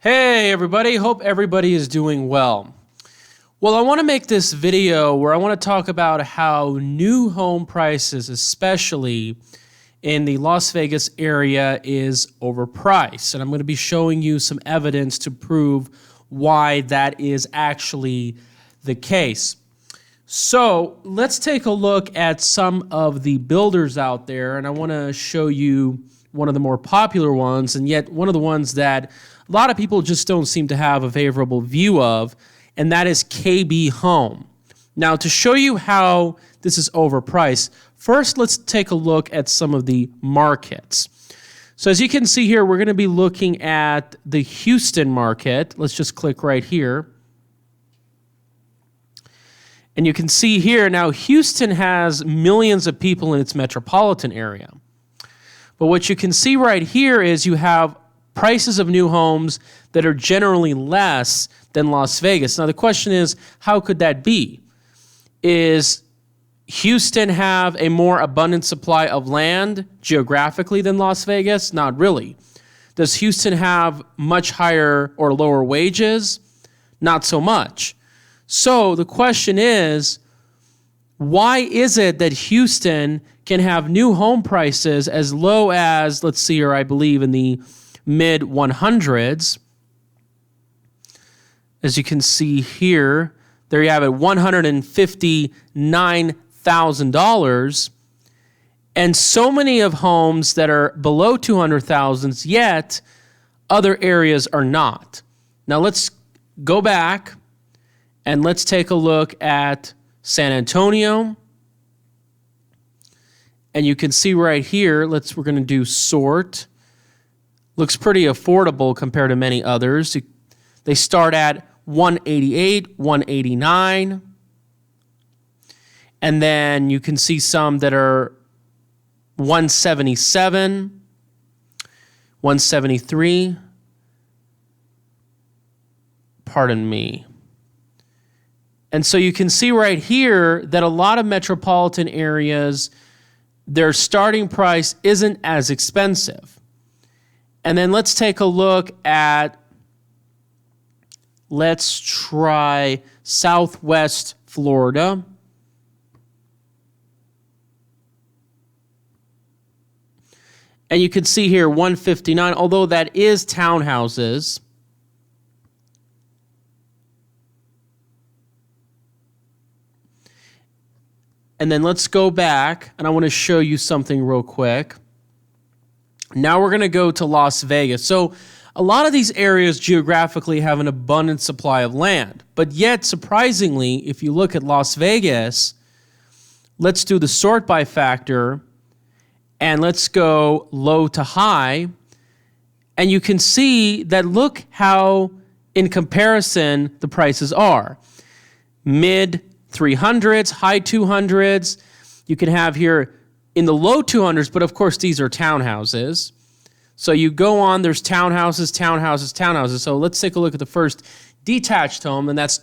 Hey everybody, hope everybody is doing well. Well, I want to make this video where I want to talk about how new home prices, especially in the Las Vegas area, is overpriced. And I'm going to be showing you some evidence to prove why that is actually the case. So let's take a look at some of the builders out there, and I want to show you one of the more popular ones, and yet one of the ones that a lot of people just don't seem to have a favorable view of, and that is KB Home. Now, to show you how this is overpriced, first let's take a look at some of the markets. So as you can see here, we're going to be looking at the Houston market. Let's just click right here. And you can see here, now Houston has millions of people in its metropolitan area. But what you can see right here is you have prices of new homes that are generally less than Las Vegas. Now the question is, how could that be? Is Houston have a more abundant supply of land geographically than Las Vegas? Not really. Does Houston have much higher or lower wages? Not so much. So the question is, why is it that Houston can have new home prices as low as, let's see here, I believe in the mid 100s? As you can see here, there you have it, $159,000. And so many of homes that are below 200,000, yet other areas are not. Now let's go back and let's take a look at San Antonio. And you can see right here, we're going to do sort. Looks pretty affordable compared to many others. They start at 188, 189. And then you can see some that are 177, 173. Pardon me. And so you can see right here that a lot of metropolitan areas, their starting price isn't as expensive. And then let's take a look at, let's try Southwest Florida. And you can see here 159, although that is townhouses. And then let's go back, and I want to show you something real quick. Now we're going to go to Las Vegas. So a lot of these areas geographically have an abundant supply of land. But yet, surprisingly, if you look at Las Vegas, let's do the sort by factor, and let's go low to high. And you can see that look how, in comparison, the prices are. Mid 300s, high 200s. You can have here in the low 200s, but of course these are townhouses. So you go on, there's townhouses, townhouses, townhouses. So let's take a look at the first detached home, and that's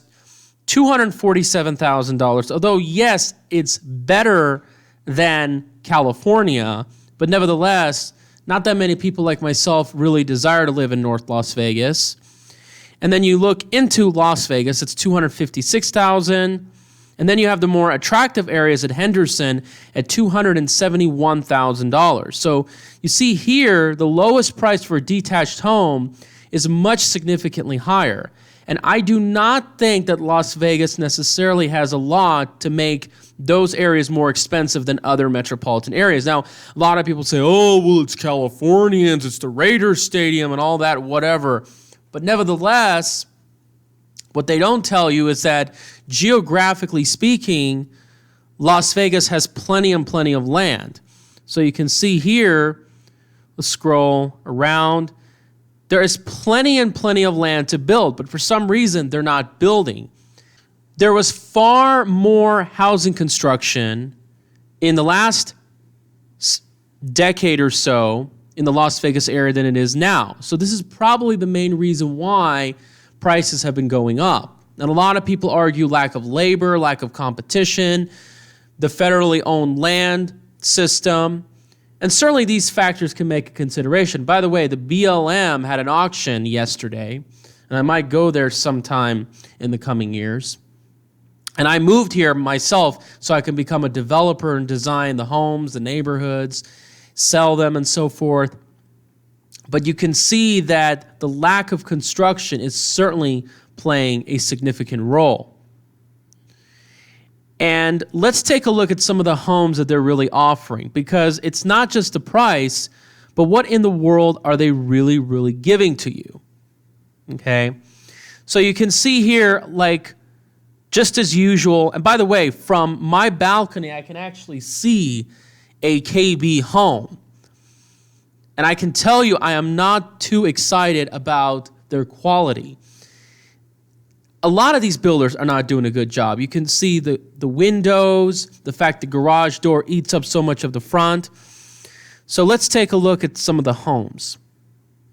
$247,000. Although, yes, it's better than California, but nevertheless, not that many people like myself really desire to live in North Las Vegas. And then you look into Las Vegas, it's $256,000. And then you have the more attractive areas at Henderson at $271,000. So you see here, the lowest price for a detached home is much significantly higher. And I do not think that Las Vegas necessarily has a law to make those areas more expensive than other metropolitan areas. Now, a lot of people say, oh, well, it's Californians, it's the Raiders Stadium and all that, whatever. But nevertheless, what they don't tell you is that geographically speaking, Las Vegas has plenty and plenty of land. So you can see here, let's scroll around. There is plenty and plenty of land to build, but for some reason, they're not building. There was far more housing construction in the last decade or so in the Las Vegas area than it is now. So this is probably the main reason why prices have been going up. And a lot of people argue lack of labor, lack of competition, the federally owned land system, And certainly these factors can make a consideration. By the way, the BLM had an auction yesterday, and I might go there sometime in the coming years. And I moved here myself so I can become a developer and design the homes, the neighborhoods, sell them, and so forth. But you can see that the lack of construction is certainly playing a significant role. And let's take a look at some of the homes that they're really offering, because it's not just the price, but what in the world are they really, really giving to you? Okay? So you can see here, like, just as usual, and by the way, from my balcony, I can actually see a KB home. And I can tell you, I am not too excited about their quality. A lot of these builders are not doing a good job. You can see the windows, the fact the garage door eats up so much of the front. So let's take a look at some of the homes.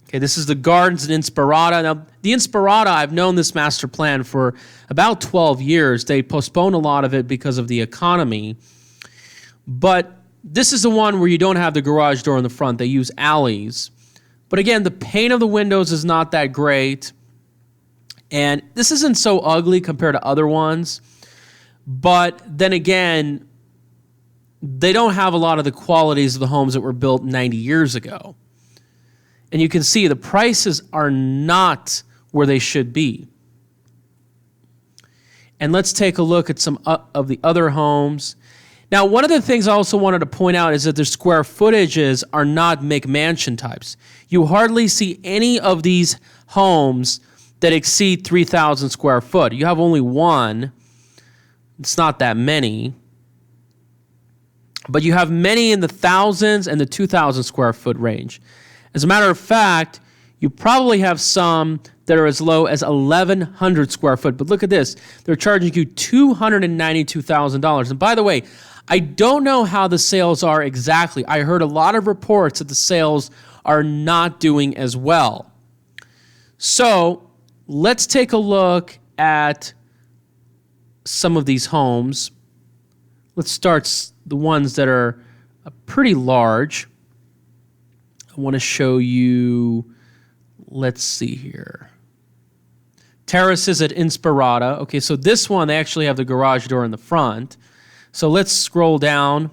Okay, this is the Gardens in Inspirata. Now, the Inspirata, I've known this master plan for about 12 years. They postponed a lot of it because of the economy. But this is the one where you don't have the garage door in the front. They use alleys. But again, the paint of the windows is not that great. And this isn't so ugly compared to other ones. But then again, they don't have a lot of the qualities of the homes that were built 90 years ago. And you can see the prices are not where they should be. And let's take a look at some of the other homes. Now, one of the things I also wanted to point out is that their square footages are not McMansion types. You hardly see any of these homes that exceed 3,000 square foot. You have only one. It's not that many. But you have many in the thousands and the 2,000 square foot range. As a matter of fact, you probably have some that are as low as 1,100 square foot. But look at this. They're charging you $292,000. And by the way, I don't know how the sales are exactly. I heard a lot of reports that the sales are not doing as well. So let's take a look at some of these homes. Let's start the ones that are pretty large. I want to show you, let's see here. Terraces at Inspirata. Okay, so this one, they actually have the garage door in the front. So let's scroll down.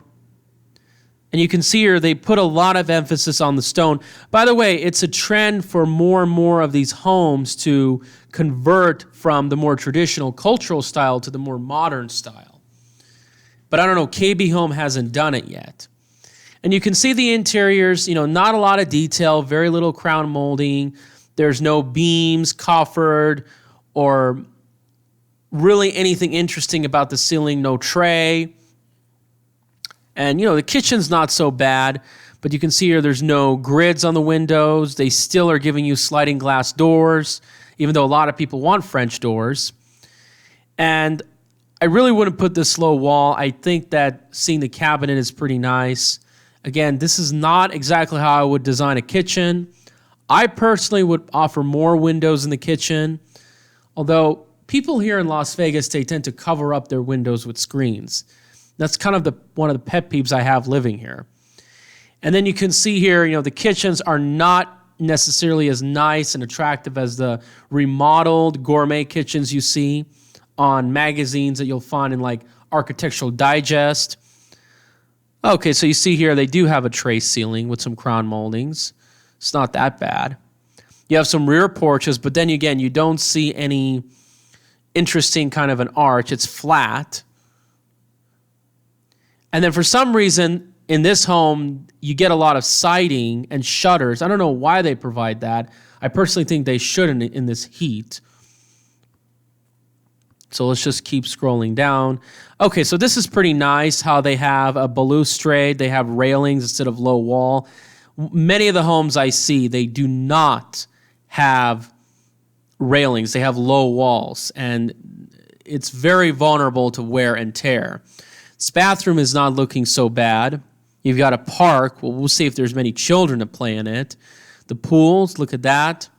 And you can see here they put a lot of emphasis on the stone. By the way, it's a trend for more and more of these homes to convert from the more traditional cultural style to the more modern style. But I don't know, KB Home hasn't done it yet. And you can see the interiors, not a lot of detail, very little crown molding. There's no beams, coffered, or really anything interesting about the ceiling, no tray. And, the kitchen's not so bad, but you can see here there's no grids on the windows. They still are giving you sliding glass doors, even though a lot of people want French doors. And I really wouldn't put this low wall. I think that seeing the cabinet is pretty nice. Again, this is not exactly how I would design a kitchen. I personally would offer more windows in the kitchen, although people here in Las Vegas, they tend to cover up their windows with screens. That's kind of one of the pet peeves I have living here. And then you can see here, the kitchens are not necessarily as nice and attractive as the remodeled gourmet kitchens you see on magazines that you'll find in like Architectural Digest. Okay, so you see here they do have a tray ceiling with some crown moldings. It's not that bad. You have some rear porches, but then again, you don't see any interesting kind of an arch. It's flat. And then for some reason, in this home, you get a lot of siding and shutters. I don't know why they provide that. I personally think they shouldn't in this heat. So let's just keep scrolling down. Okay, so this is pretty nice how they have a balustrade. They have railings instead of low wall. Many of the homes I see, they do not have railings. They have low walls, and it's very vulnerable to wear and tear. This bathroom is not looking so bad. You've got a park. Well, we'll see if there's many children to play in it. The pools, look at that.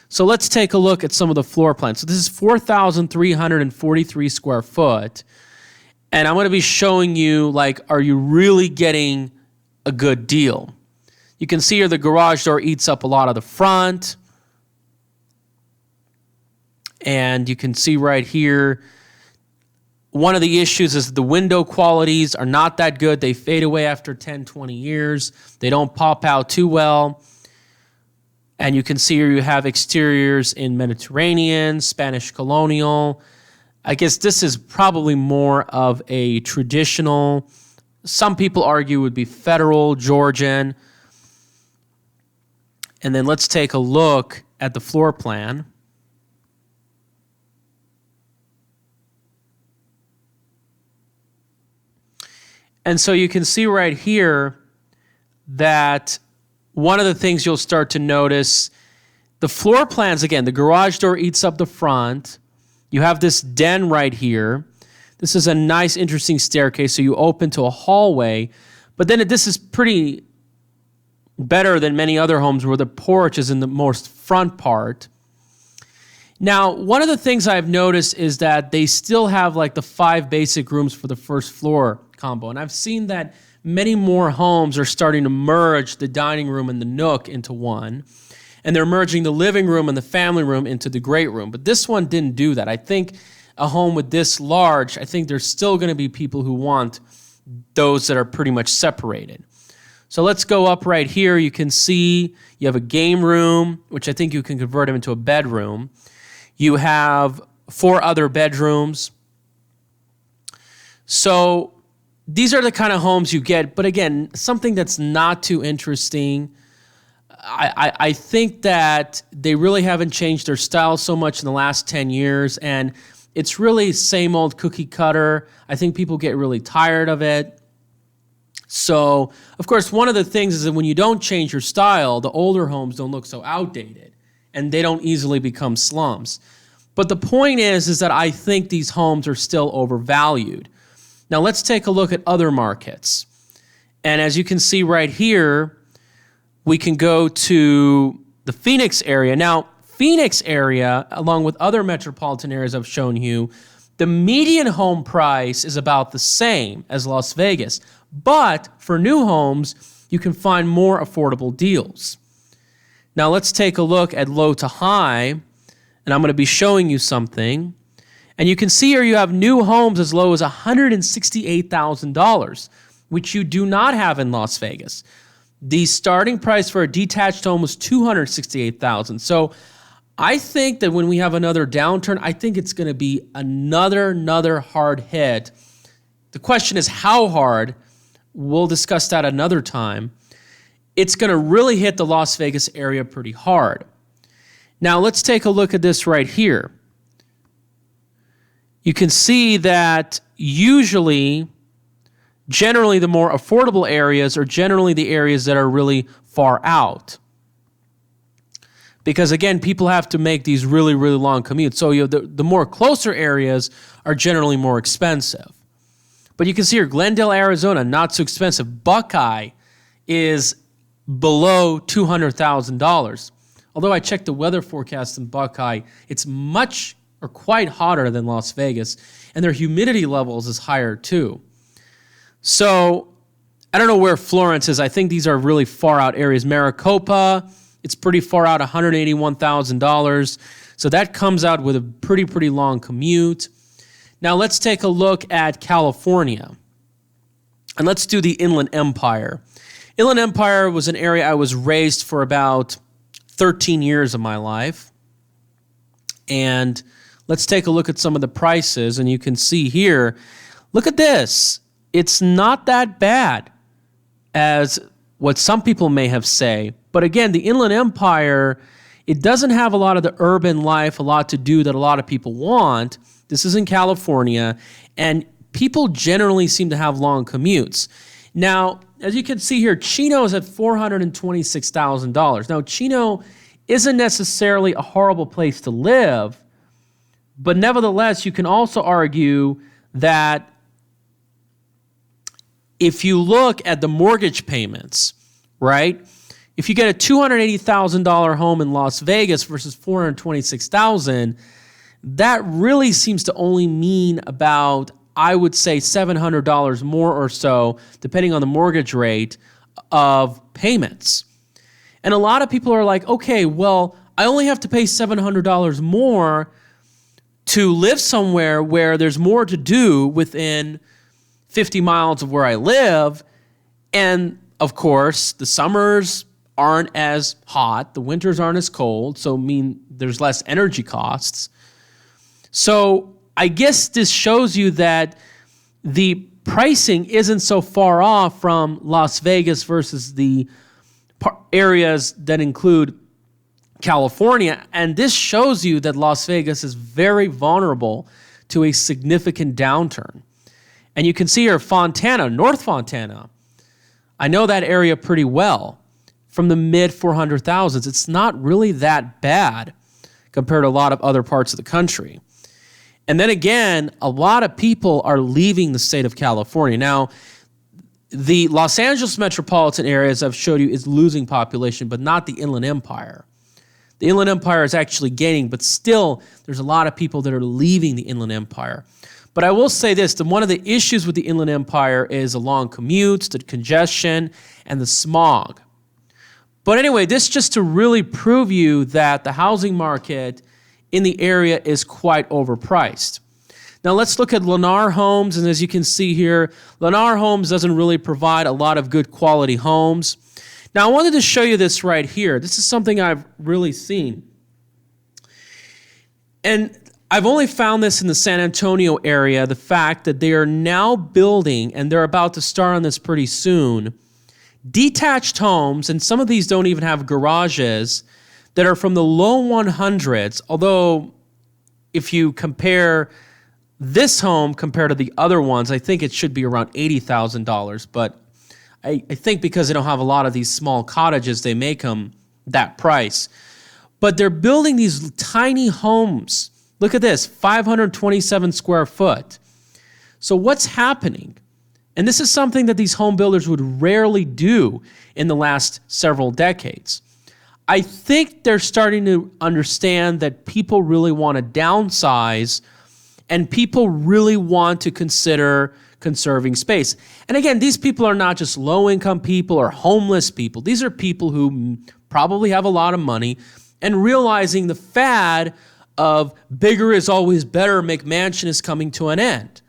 So let's take a look at some of the floor plans. So this is 4,343 square foot. And I'm going to be showing you, are you really getting a good deal. You can see here the garage door eats up a lot of the front. And you can see right here, one of the issues is the window qualities are not that good. They fade away after 10, 20 years. They don't pop out too well. And you can see here you have exteriors in Mediterranean, Spanish colonial. I guess this is probably more of a traditional, some people argue would be federal, Georgian. And then let's take a look at the floor plan. And so you can see right here that one of the things you'll start to notice, the floor plans, again, the garage door eats up the front. You have this den right here. This is a nice, interesting staircase, so you open to a hallway. But then this is pretty better than many other homes where the porch is in the most front part. Now, one of the things I've noticed is that they still have like the 5 basic rooms for the first floor combo. And I've seen that many more homes are starting to merge the dining room and the nook into one. And they're merging the living room and the family room into the great room. But this one didn't do that. I think a home with this large, I think there's still going to be people who want those that are pretty much separated. So let's go up right here. You can see you have a game room, which I think you can convert them into a bedroom. You have 4 other bedrooms. So these are the kind of homes you get. But again, something that's not too interesting. I think that they really haven't changed their style so much in the last 10 years. And it's really same old cookie cutter. I think people get really tired of it. So, of course, one of the things is that when you don't change your style, the older homes don't look so outdated. And they don't easily become slums. But the point is that I think these homes are still overvalued. Now, let's take a look at other markets. And as you can see right here, we can go to the Phoenix area. Now, Phoenix area, along with other metropolitan areas I've shown you, the median home price is about the same as Las Vegas. But for new homes, you can find more affordable deals. Now, let's take a look at low to high, and I'm going to be showing you something. And you can see here you have new homes as low as $168,000, which you do not have in Las Vegas. The starting price for a detached home was $268,000. So I think that when we have another downturn, I think it's going to be another hard hit. The question is how hard. We'll discuss that another time. It's going to really hit the Las Vegas area pretty hard. Now, let's take a look at this right here. You can see that generally, the more affordable areas are generally the areas that are really far out. Because, again, people have to make these really long commutes. So the more closer areas are generally more expensive. But you can see here, Glendale, Arizona, not so expensive. Buckeye is below $200,000. Although I checked the weather forecast in Buckeye, it's much or quite hotter than Las Vegas, and their humidity levels is higher too. So I don't know where Florence is. I think these are really far out areas. Maricopa, it's pretty far out, $181,000. So that comes out with a pretty long commute. Now let's take a look at California. And let's do the Inland Empire. Inland Empire was an area I was raised for about 13 years of my life. And let's take a look at some of the prices. And you can see here, look at this. It's not that bad as what some people may have say. But again, the Inland Empire, it doesn't have a lot of the urban life, a lot to do that a lot of people want. This is in California, and people generally seem to have long commutes. Now, as you can see here, Chino is at $426,000. Now, Chino isn't necessarily a horrible place to live, but nevertheless, you can also argue that if you look at the mortgage payments, right? If you get a $280,000 home in Las Vegas versus $426,000, that really seems to only mean about, I would say, $700 more or so, depending on the mortgage rate, of payments. And a lot of people are like, okay, well, I only have to pay $700 more to live somewhere where there's more to do within 50 miles of where I live. And of course, the summers aren't as hot, the winters aren't as cold, so there's less energy costs. So I guess this shows you that the pricing isn't so far off from Las Vegas versus the areas that include California. And this shows you that Las Vegas is very vulnerable to a significant downturn. And you can see here Fontana, North Fontana. I know that area pretty well. From the mid 400,000s, it's not really that bad compared to a lot of other parts of the country. And then again, a lot of people are leaving the state of California. Now, the Los Angeles metropolitan area, as I've showed you, is losing population, but not the Inland Empire. The Inland Empire is actually gaining, but still, there's a lot of people that are leaving the Inland Empire. But I will say this, one of the issues with the Inland Empire is the long commutes, the congestion, and the smog. But anyway, this just to really prove you that the housing market in the area is quite overpriced. Now let's look at Lennar Homes, and as you can see here, Lennar Homes doesn't really provide a lot of good quality homes. Now I wanted to show you this right here. This is something I've really seen. And I've only found this in the San Antonio area, the fact that they are now building, and they're about to start on this pretty soon, detached homes, and some of these don't even have garages, that are from the low 100s, although if you compare this home compared to the other ones, I think it should be around $80,000, but I think because they don't have a lot of these small cottages, they make them that price. But they're building these tiny homes. Look at this, 527 square foot. So what's happening? And this is something that these home builders would rarely do in the last several decades. I think they're starting to understand that people really want to downsize and people really want to consider conserving space. And again, these people are not just low-income people or homeless people. These are people who probably have a lot of money and realizing the fad of bigger is always better, McMansion is coming to an end.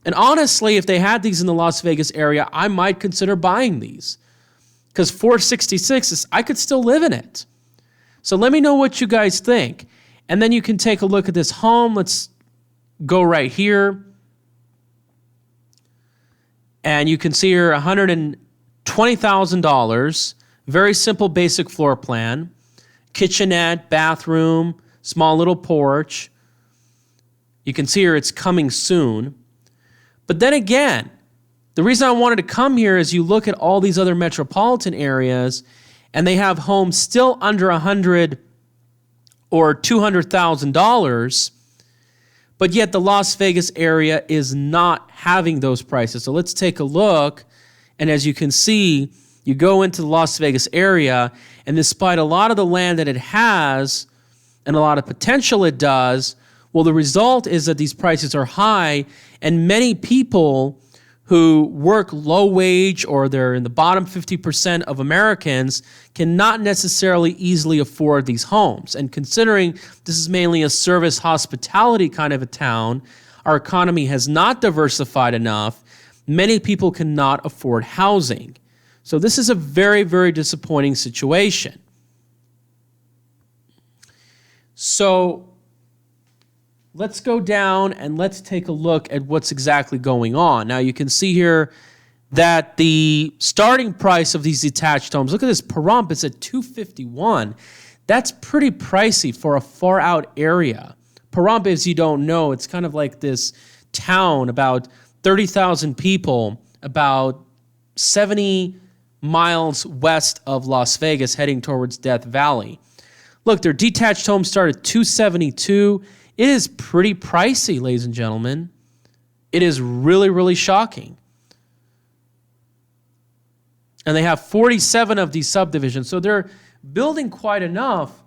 And honestly, if they had these in the Las Vegas area, I might consider buying these. Because 466, I could still live in it. So let me know what you guys think. And then you can take a look at this home. Let's go right here. And you can see here $120,000. Very simple basic floor plan. Kitchenette, bathroom, small little porch. You can see here it's coming soon. But then again, the reason I wanted to come here is you look at all these other metropolitan areas and they have homes still under $100,000 or $200,000, but yet the Las Vegas area is not having those prices. So let's take a look, and as you can see, you go into the Las Vegas area, and despite a lot of the land that it has and a lot of potential it does, well, the result is that these prices are high, and many people who work low wage or they're in the bottom 50% of Americans cannot necessarily easily afford these homes. And considering this is mainly a service hospitality kind of a town, our economy has not diversified enough. Many people cannot afford housing. So this is a very, very disappointing situation. So let's go down and let's take a look at what's exactly going on. Now you can see here that the starting price of these detached homes, look at this, Pahrump is at $251. That's pretty pricey for a far out area. Pahrump, as you don't know, it's kind of like this town, about 30,000 people, about 70 miles west of Las Vegas, heading towards Death Valley. Look, their detached homes start at $272. It is pretty pricey, ladies and gentlemen. It is really, really shocking. And they have 47 of these subdivisions. So they're building quite enough,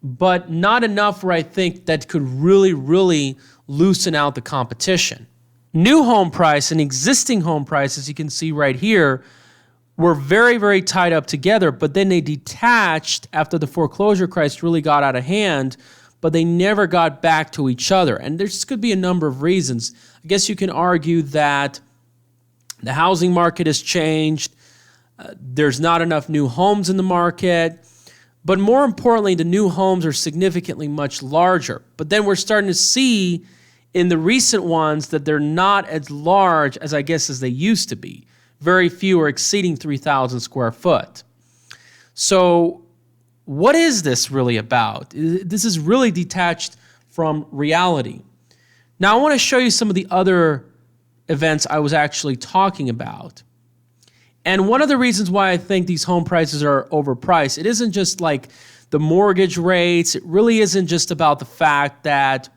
but not enough where I think that could really, really loosen out the competition. New home price and existing home price, as you can see right here, were very, very tied up together, but then they detached after the foreclosure crisis really got out of hand, but they never got back to each other. And there's could be a number of reasons. I guess you can argue that the housing market has changed. There's not enough new homes in the market. But more importantly, the new homes are significantly much larger. But then we're starting to see in the recent ones that they're not as large as I guess as they used to be. Very few are exceeding 3,000 square foot. So what is this really about? This is really detached from reality. Now I want to show you some of the other events I was actually talking about. And one of the reasons why I think these home prices are overpriced, it isn't just like the mortgage rates. It really isn't just about the fact that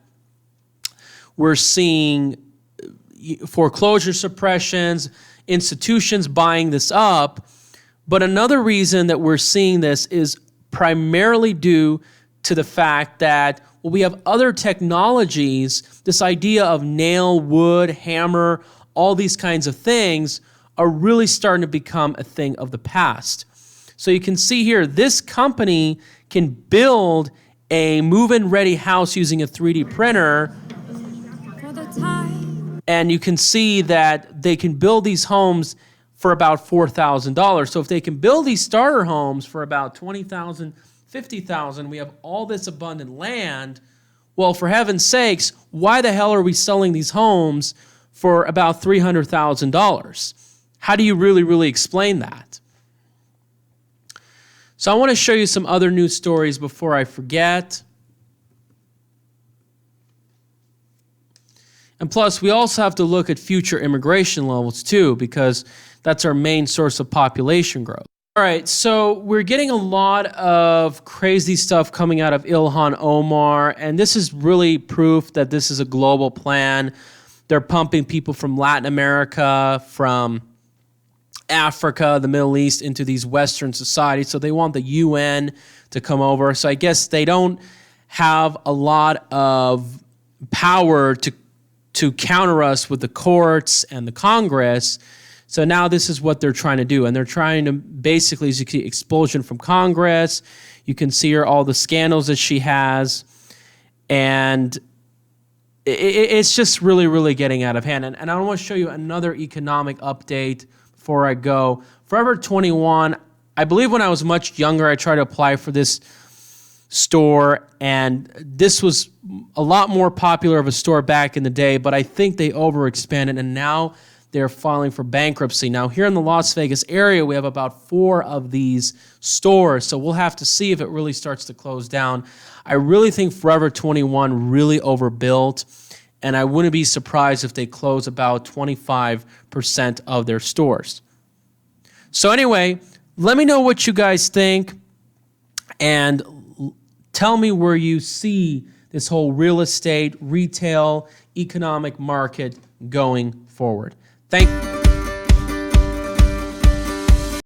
we're seeing foreclosure suppressions, institutions buying this up. But another reason that we're seeing this is primarily due to the fact that we have other technologies, this idea of nail, wood, hammer, all these kinds of things are really starting to become a thing of the past. So you can see here, this company can build a move-in ready house using a 3D printer. And you can see that they can build these homes for about $4,000. So if they can build these starter homes for about $20,000, $50,000, we have all this abundant land. Well, for heaven's sakes, why the hell are we selling these homes for about $300,000? How do you really explain that? So I want to show you some other news stories before I forget. And plus, we also have to look at future immigration levels too, because that's our main source of population growth. All right, so we're getting a lot of crazy stuff coming out of Ilhan Omar, and this is really proof that this is a global plan. They're pumping people from Latin America, from Africa, the Middle East, into these Western societies. So they want the UN to come over. So I guess they don't have a lot of power to counter us with the courts and the Congress. So now this is what they're trying to do. And they're trying to basically, as you can see, expulsion from Congress. You can see her, all the scandals that she has. And it's just really getting out of hand. And I want to show you another economic update before I go. Forever 21, I believe when I was much younger, I tried to apply for this store, and this was a lot more popular of a store back in the day, but I think they overexpanded, and now they're filing for bankruptcy. Now, here in the Las Vegas area, we have about 4 of these stores, so we'll have to see if it really starts to close down. I really think Forever 21 really overbuilt, and I wouldn't be surprised if they close about 25% of their stores. So anyway, let me know what you guys think, and tell me where you see this whole real estate, retail, economic market going forward. Thank you.